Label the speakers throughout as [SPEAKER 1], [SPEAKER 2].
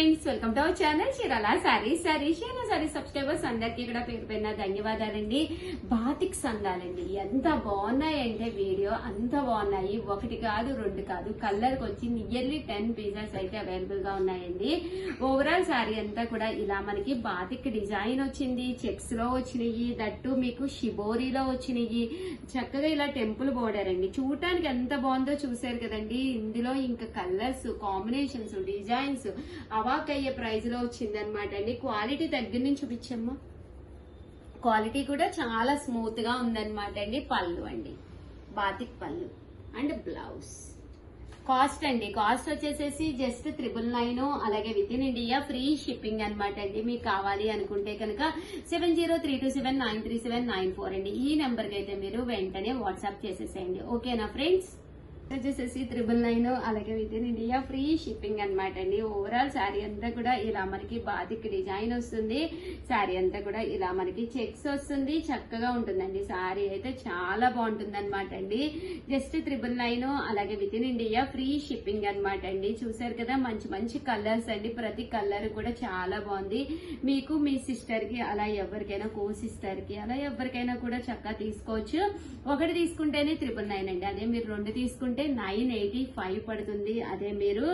[SPEAKER 1] Friends, welcome to our channel Chirala sarees. Chirala saris subscribers అందరికీ కూడా పేరు పైన ధన్యవాదాలండి. బాతిక్స్ అందాలండి, ఎంత బాగున్నాయంటే వీడియో అంత బాగున్నాయి. ఒకటి కాదు రెండు కాదు, కలర్ కి వచ్చి నియర్లీ 10 పీసెస్ అయితే అవైలబుల్ గా ఉన్నాయండి. ఓవరాల్ సారీ అంతా కూడా ఇలా మనకి బాతిక్ డిజైన్ వచ్చింది, చెక్స్ లో వచ్చినాయి, దట్టు మీకు షిబోరీలో వచ్చినాయి. చక్కగా ఇలా టెంపుల్ బోర్డర్ అండి, చూడటానికి ఎంత బాగుందో చూసారు కదండి. ఇందులో ఇంకా కలర్స్ కాంబినేషన్స్ డిజైన్స్ అవాక్ అయ్యే ప్రైజ్ లో వచ్చిందనమాట అండి. క్వాలిటీ దగ్గర నుంచి చూపించమ్మా, క్వాలిటీ కూడా చాలా స్మూత్ గా ఉందన్నమాట అండి. పళ్ళు అండి, బాతిక్ పళ్ళు అండ్ బ్లౌజ్. కాస్ట్ అండి, కాస్ట్ వచ్చేసేసి జస్ట్ 999, అలాగే with in India free shipping అనమాట అండి. మీకు కావాలి అనుకుంటే కనుక 7032793794 అండి. ఈ నెంబర్ కి అయితే మీరు వెంటనే వాట్సాప్ చేసేసేయండి. ఓకేనా ఫ్రెండ్స్? వచ్చేసేసి 999, అలాగే with in India free shipping అనమాట అండి. ఓవరాల్ శారీ అంతా కూడా ఇలా మనకి బాతిక్ డిజైన్ వస్తుంది. శారీ అంతా కూడా ఇలా మనకి చెక్స్ వస్తుంది, చక్కగా ఉంటుందండి. శారీ అయితే చాలా బాగుంటుంది అనమాట అండి. జస్ట్ 999, అలాగే with in India free shipping అనమాట అండి. చూసారు కదా, మంచి మంచి కలర్స్ అండి. ప్రతి కలర్ కూడా చాలా బాగుంది. మీకు మీ సిస్టర్ కి అలా ఎవరికైనా, కో సిస్టర్ కి అలా ఎవరికైనా కూడా చక్కగా తీసుకోవచ్చు. ఒకటి తీసుకుంటేనే 999 అండి. అదే మీరు రెండు తీసుకుంటే 985 పడుతుంది. అదే మీరు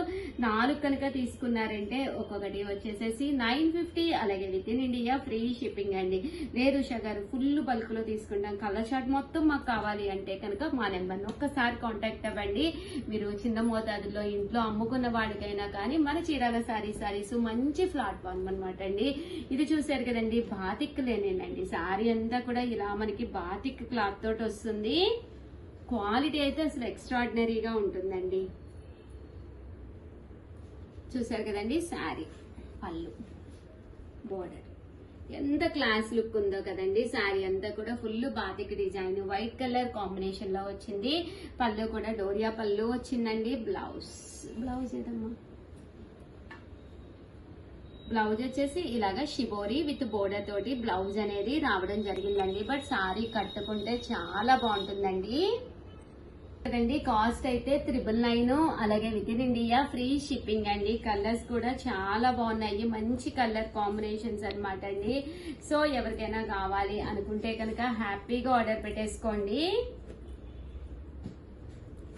[SPEAKER 1] 4 కనుక తీసుకున్నారంటే ఒక్కొక్కటి వచ్చేసేసి 950, అలాగే with in India free shipping అండి. లేదు ఉషా గారు, ఫుల్ బల్క్ లో తీసుకుంటాం, కలర్ షార్ట్ మొత్తం మాకు కావాలి అంటే కనుక మా నెంబర్ ఒక్కసారి కాంటాక్ట్ అవ్వండి. మీరు చిన్న మోతాదులో ఇంట్లో అమ్ముకున్న వాడికైనా కానీ మన చీరాల సారీస్ మంచి ప్లాట్ఫామ్ అనమాట అండి. ఇది చూసారు కదండి, బాతిక్ లేనేనండి. సారీ అంతా కూడా ఇలా మనకి బాతిక్ క్లాత్ తోటి వస్తుంది. క్వాలిటీ అయితే అసలు ఎక్స్ట్రాడినరీగా ఉంటుందండి. చూసారు కదండి, శారీ పళ్ళు బోర్డర్ ఎంత క్లాస్ లుక్ ఉందో కదండి. శారీ అంతా కూడా full batik design, white colour combination లో వచ్చింది. పళ్ళు కూడా డోరియా పళ్ళు వచ్చిందండి. బ్లౌజ్ ఏదమ్మా, బ్లౌజ్ వచ్చేసి ఇలాగా షిబోరి విత్ బోర్డర్ తోటి బ్లౌజ్ అనేది రావడం జరిగిందండి. బట్ సారీ కట్టుకుంటే చాలా బాగుంటుందండి కదండి. కాస్ట్ అయితే 999, అలాగే with in India free shipping అండి. కలర్స్ కూడా చాలా బాగున్నాయి, మంచి కలర్ కాంబినేషన్స్ అనమాట అండి. సో ఎవరికైనా కావాలి అనుకుంటే కనుక హ్యాపీగా ఆర్డర్ పెట్టేసుకోండి.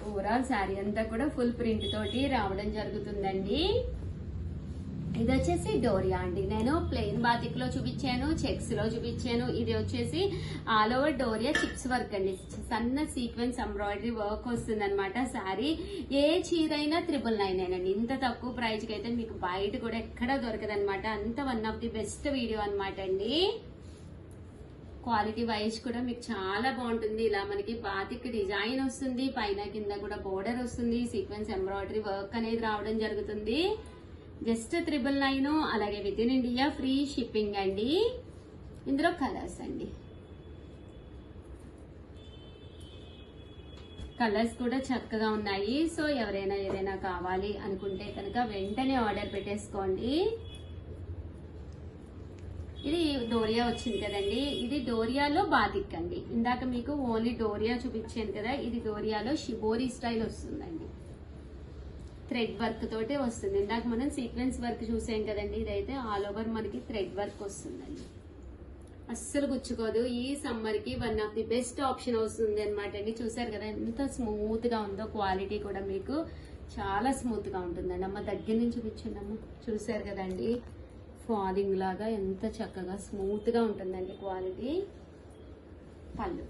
[SPEAKER 1] ఓవరాల్ శారీ అంతా కూడా ఫుల్ ప్రింట్ తోటి రావడం జరుగుతుందండి. ఇది వచ్చేసి డోరియా అండి. నేను ప్లెయిన్ బాతిక్ లో చూపించాను, చెక్స్ లో చూపించాను. ఇది వచ్చేసి all over doria chips work అండి. సన్న సీక్వెన్స్ ఎంబ్రాయిడరీ వర్క్ వస్తుంది అనమాట. శారీ ఏ చీరైనా 999 అండి. ఇంత తక్కువ ప్రైస్ కి అయితే మీకు బయట కూడా ఎక్కడా దొరకదనమాట. అంత one of the best video అనమాట అండి. క్వాలిటీ వైజ్ కూడా మీకు చాలా బాగుంటుంది. ఇలా మనకి బాతిక్ డిజైన్ వస్తుంది, పైన కింద కూడా బోర్డర్ వస్తుంది, సీక్వెన్స్ ఎంబ్రాయిడరీ వర్క్ అనేది రావడం జరుగుతుంది. జస్ట్ 999, అలాగే with in India free shipping అండి. ఇందులో కలర్స్ అండి, కలర్స్ కూడా చక్కగా ఉన్నాయి. సో ఎవరైనా ఏదైనా కావాలి అనుకుంటే కనుక వెంటనే ఆర్డర్ పెట్టేసుకోండి. ఇది డోరియా వచ్చింది కదండి, ఇది డోరియాలో బాతిక్ అండి. ఇందాక మీకు ఓన్లీ డోరియా చూపించాను కదా, ఇది డోరియాలో షిబోరి స్టైల్ వస్తుందండి. థ్రెడ్ వర్క్ తోటే వస్తుంది. ఇందాక మనం సీక్వెన్స్ వర్క్ చూసాం కదండి, ఇదైతే ఆల్ ఓవర్ మనకి థ్రెడ్ వర్క్ వస్తుందండి. అస్సలు గుచ్చుకోదు. ఈ సమ్మర్ కి one of the best option వస్తుంది అనమాట అండి. చూసారు కదా ఎంత స్మూత్ గా ఉందో, క్వాలిటీ కూడా మీకు చాలా స్మూత్ గా ఉంటుందండి. అమ్మ దగ్గర నుంచి చూపించండి. చూసారు కదండి, ఫాలింగ్ లాగా ఎంత చక్కగా స్మూత్ గా ఉంటుందండి క్వాలిటీ. పళ్ళు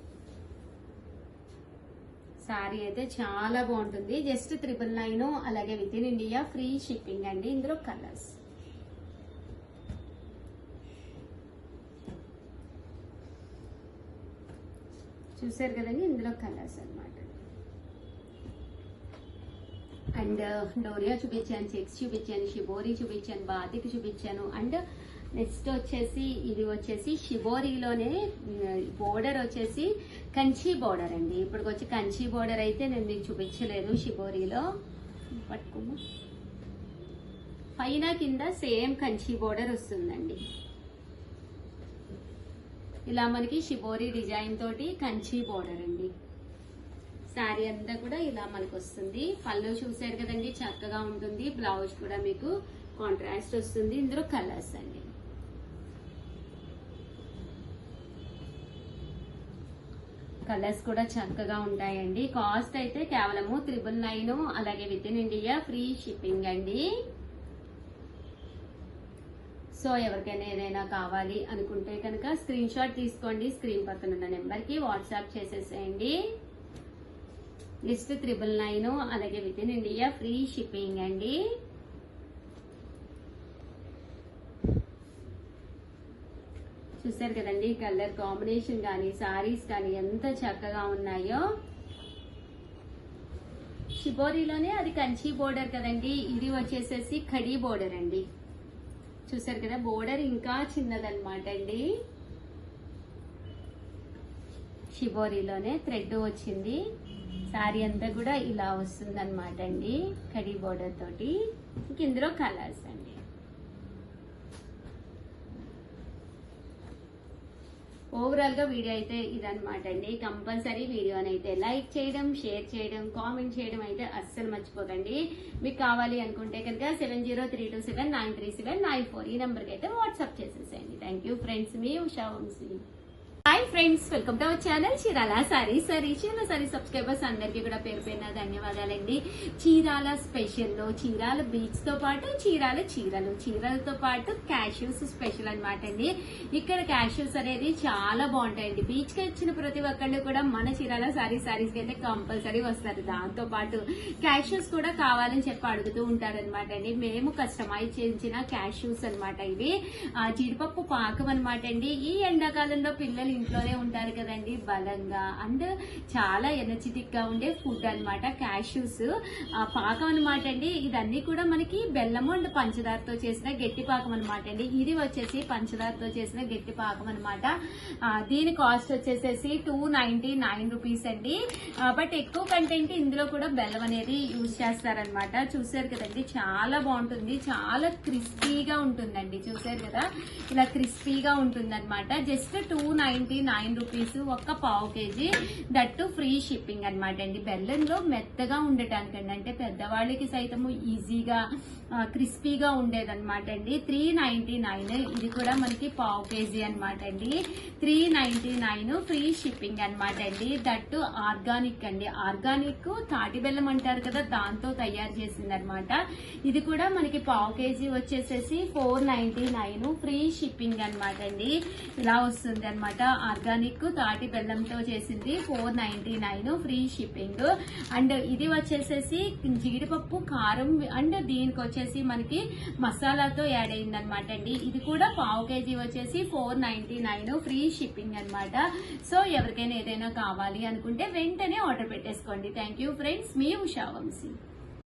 [SPEAKER 1] శారీ అయితే చాలా బాగుంటుంది. జస్ట్ 999, అలాగే with in India free shipping అండి. ఇందులో కలర్స్ చూసారు కదండి, ఇందులో కలర్స్ అనమాట. అండ్ డోరియా చూపించాను, చెక్స్ చూపించాను, షిబోరి చూపించాను, బాతిక్ చూపించాను. అండ్ నెక్స్ట్ వచ్చేసి ఇది వచ్చేసి షిబోరీలోనే బోర్డర్ వచ్చేసి కంచి బోర్డర్ అండి. ఇప్పుడు వచ్చి కంచి బోర్డర్ అయితే నేను మీకు చూపించలేదు. షిబోరీలో పట్టుకోము, పైన కింద సేమ్ కంచి బోర్డర్ వస్తుందండి. ఇలా మనకి షిబోరీ డిజైన్ తోటి కంచి బోర్డర్ అండి. శారీ అంతా కూడా ఇలా మనకు వస్తుంది. పళ్ళు చూసారు కదండి, చక్కగా ఉంటుంది. బ్లౌజ్ కూడా మీకు కాంట్రాస్ట్ వస్తుంది. ఇందులో కలర్స్ అండి. కలర్స్ కూడా చక్కగా ఉంటాయండి. కాస్ట్ అయితే కేవలము 999, అలాగే with in India free shipping అండి. సో ఎవరికైనా ఏదైనా కావాలి అనుకుంటే కనుక స్క్రీన్ షాట్ తీసుకోండి. స్క్రీన్ పక్కన ఉన్న నెంబర్కి వాట్సాప్ చేసేసేయండి. లిస్ట్ 999, అలాగే with in India free shipping అండి. చూసారు కదండి కలర్ కాంబినేషన్ కానీ సారీస్ కానీ ఎంత చక్కగా ఉన్నాయో. షిబోరిలోనే అది కంచి బోర్డర్ కదండి, ఇది వచ్చేసేసి ఖడీ బోర్డర్ అండి. చూసారు కదా బోర్డర్ ఇంకా చిన్నదన్నమాట అండి. షిబోరిలోనే థ్రెడ్ వచ్చింది. సారీ అంతా కూడా ఇలా వస్తుంది అనమాట అండి, ఖడీ బోర్డర్ తోటి. ఇందులో కలర్స్ అండి. ఓవరాల్ గా వీడియో అయితే ఇదనమాట అండి. కంపల్సరీ వీడియోని అయితే లైక్ చేయడం, షేర్ చేయడం, కామెంట్ చేయడం అయితే అస్సలు మర్చిపోకండి. మీకు కావాలి అనుకుంటే కనుక 703279393794 ఈ నెంబర్కి అయితే వాట్సాప్ చేసేసేయండి. థ్యాంక్ యూ ఫ్రెండ్స్, మీ Usha Vamshi. Hi friends, welcome to our channel Chirala sarees. Chirala saree subscribers అందరికీ కూడా పేరు పేరున ధన్యవాదాలండి. చీరాల స్పెషల్లో చీరాల బీచ్ తో పాటు చీరలతో పాటు క్యాష్యూస్ స్పెషల్ అనమాట అండి. ఇక్కడ క్యాష్యూస్ అనేది చాలా బాగుంటాయండి. బీచ్ కి వచ్చిన ప్రతి ఒక్కళ్ళు కూడా మన చీరాల సారీస్ కి అయితే కంపల్సరీ వస్తారు. దాంతో పాటు క్యాష్యూస్ కూడా కావాలని చెప్పి అడుగుతూ ఉంటారనమాట అండి. మేము కస్టమైజ్ చేయించిన క్యాష్యూస్ అనమాట. ఇవి జీడిపప్పు పాకం అనమాట అండి. ఈ ఎండాకాలంలో పిల్లలు ఇంట్లోనే ఉంటారు కదండి, బలంగా అండ్ చాలా ఎనర్జెటిక్ గా ఉండే ఫుడ్ అనమాట క్యాష్యూస్ పాకం అనమాట అండి. ఇదన్నీ కూడా మనకి బెల్లము అండ్ పంచదారతో చేసిన గట్టి పాకం అనమాట అండి. ఇది వచ్చేసి పంచదారతో చేసిన గట్టి పాకం అనమాట. దీని కాస్ట్ వచ్చేసేసి 299 రూపీస్ అండి. బట్ ఎక్కువ కంటెంట్ ఇందులో కూడా బెల్లం అనేది యూజ్ చేస్తారనమాట. చూసారు కదండి చాలా బాగుంటుంది, చాలా క్రిస్పీగా ఉంటుందండి. చూసారు కదా ఇలా క్రిస్పీగా ఉంటుంది అనమాట. జస్ట్ 299 రూపీస్, ఒక్క పావు కేజీ, దట్టు ఫ్రీ షిప్పింగ్ అనమాట అండి. బెల్లంలో మెత్తగా ఉండటానికండి, అంటే పెద్దవాళ్ళకి సైతము ఈజీగా క్రిస్పీగా ఉండేదన్నమాట అండి. 399 ఇది కూడా మనకి పావు కేజీ అనమాట అండి. 399 ఫ్రీ షిప్పింగ్ అనమాట అండి. దట్టు ఆర్గానిక్ అండి. ఆర్గానిక్ తాటి బెల్లం అంటారు కదా, దాంతో తయారు చేసింది అనమాట. ఇది కూడా మనకి పావు కేజీ వచ్చేసేసి 499 ఫ్రీ షిప్పింగ్ అనమాట అండి. ఇలా వస్తుంది అనమాట. ఆర్గానిక్ తాటి బెల్లంతో చేసింది 499 ఫ్రీ షిప్పింగ్. అండ్ ఇది వచ్చేసేసి జీడిపప్పు కారం అండ్ దీనికి వచ్చేసి మనకి మసాలాతో యాడ్ అయింది అనమాట అండి. ఇది కూడా పావు కేజీ వచ్చేసి 499 ఫ్రీ షిప్పింగ్ అనమాట. సో ఎవరికైనా ఏదైనా కావాలి అనుకుంటే వెంటనే ఆర్డర్ పెట్టేసుకోండి. థ్యాంక్ యూ ఫ్రెండ్స్, మీ ఉషా వంశీ.